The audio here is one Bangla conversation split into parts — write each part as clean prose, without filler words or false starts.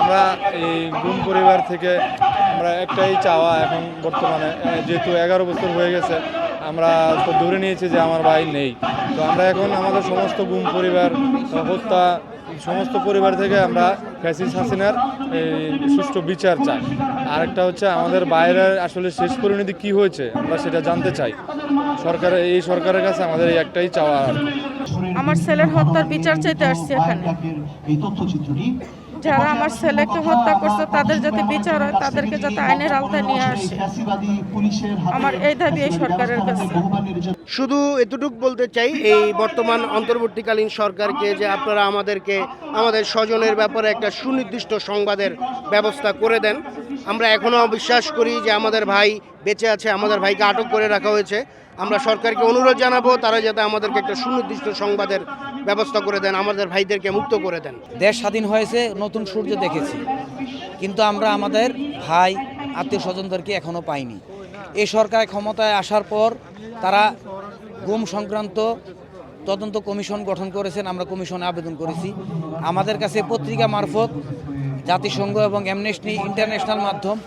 আমরা এই গুম পরিবার থেকে আমরা একটাই চাওয়া এখন বর্তমানে, যেহেতু 11 বছর হয়ে গেছে, আমরা তো ধরে নিয়েছি যে আমার ভাই নেই। তো আমরা এখন আমাদের সমস্ত গুম পরিবার হত্যা সমস্ত পরিবার থেকে আমরা ফ্যাসিস্ট হাসিনার সুষ্ঠু বিচার চাই। আরেকটা হচ্ছে আমাদের বাইরের আসলে শেষ পরিণতি কী হয়েছে আমরা সেটা জানতে চাই। এই সরকারের কাছে আমাদের এই একটাই চাওয়া। আমার ছেলের হত্যার বিচার চাইতে আসছি এখানে। যারা আমার ছেলেকে হত্যা করছে তাদের যাতে বিচার হয়, তাদেরকে যাতে আইনের আওতায় নিয়ে আসে, আমার এই দাবি এই সরকারের কাছে। শুধু এতটুকু বলতে চাই এই বর্তমান অন্তর্বর্তীকালীন সরকারকে যে আপনারা আমাদের স্বজনের ব্যাপারে একটা সুনির্দিষ্ট সংবাদের ব্যবস্থা করে দেন। আমরা এখনও বিশ্বাস করি যে আমাদের ভাই বেঁচে আছে, আমাদের ভাইকে আটক করে রাখা হয়েছে। আমরা সরকারকে অনুরোধ জানাবো তারা যাতে আমাদেরকে একটা সুনির্দিষ্ট সংবাদের ব্যবস্থা করে দেন, আমাদের ভাইদেরকে মুক্ত করে দেন। দেশ স্বাধীন হয়েছে, নতুন সূর্য দেখেছি, কিন্তু আমরা আমাদের ভাই আত্মীয় স্বজনদেরকে এখনও পাইনি। এই সরকার ক্ষমতায় আসার পর তারা গুম সংক্রান্ত তদন্ত কমিশন গঠন করেছেন, আমরা কমিশনে আবেদন করেছি। আমাদের কাছে পত্রিকা মারফত জাতিসংঘ এবং অ্যামনেস্টি ইন্টারন্যাশনাল মাধ্যম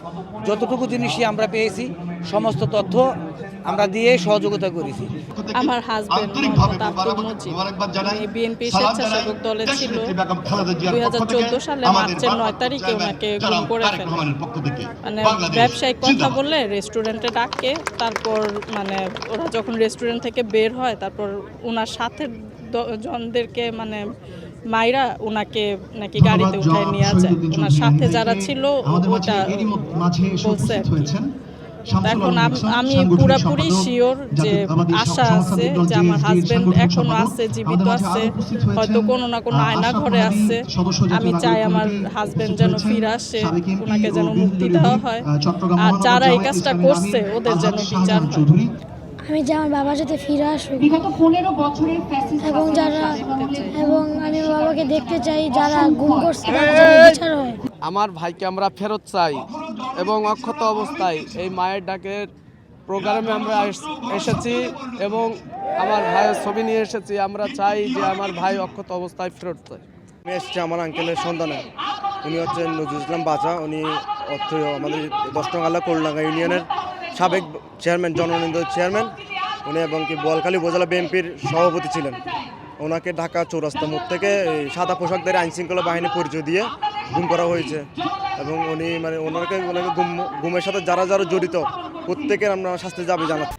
যতটুকু জিনিসই আমরা পেয়েছি সমস্ত তথ্য আমরা দিয়ে সহযোগিতা করেছি। আমার হাজবেন্ড মোহাম্মদ আব্দুল মুজিব বিএনপি স্বেচ্ছাসেবক দলে ছিল। 2014 সালে মার্চের 9 তারিখে ওনাকে গুম করে ফেলে। মানে ব্যবসায়িক কথা বললে রেস্টুরেন্টে ডাকে, তারপর মানে ওরা যখন রেস্টুরেন্ট থেকে বের হয় তারপর ওনার সাথে জনদেরকে মানে মাইরা ওনাকে নাকি গাড়িতে উঠায় নিয়ে যায়। ওনার সাথে যারা ছিল ওটা বলছে। এখন আমি পুরাপুরি শিওর যে আশা আছে যে আমার হাজবেন্ড এখনো আছে, জীবিত আছে, হয়তো কোনো না কোনো আয়না ঘরে আছে। আমি চাই আমার হাজবেন্ড যেন ফিরে আসে, ওনাকে যেন মুক্তি দেওয়া হয়, আর যারা এই কাজটা করছে ওদের যেন বিচার হয়। আমি যে আমার বাবা যাতে ফিরে আসুক এবং আমি বাবাকে দেখতে চাই, যারা গুম করছে তাদের যেন বিচার হয়। আমার ভাইকে আমরা ফেরত চাই এবং অক্ষত অবস্থায় এই মায়ের ডাকের প্রোগ্রামে আমরা এসেছি এবং আমার ভাইয়ের ছবি নিয়ে এসেছি। আমরা চাই যে আমার ভাই অক্ষত অবস্থায় ফেরত চাই। আমি এসেছি আমার আঙ্কেলের সন্তানে, উনি হচ্ছেন নজরুল ইসলাম বাচা। উনি আমাদের 10 নং আল্লাহ কোলডাঙ্গা ইউনিয়নের সাবেক চেয়ারম্যান, জননিন্দক চেয়ারম্যান উনি, এবং কি বোয়ালখালী উপজেলা বিএনপির সভাপতি ছিলেন। ওনাকে ঢাকা চৌরাস্তা মোড় থেকে সাদা পোশাকধারী আইনশৃঙ্খলা বাহিনী পরিচয় দিয়ে গুম করা হয়েছে এবং ওনাকে গুমের সাথে যারা জড়িত প্রত্যেকের আমরা শাস্তি দাবি জানাচ্ছি।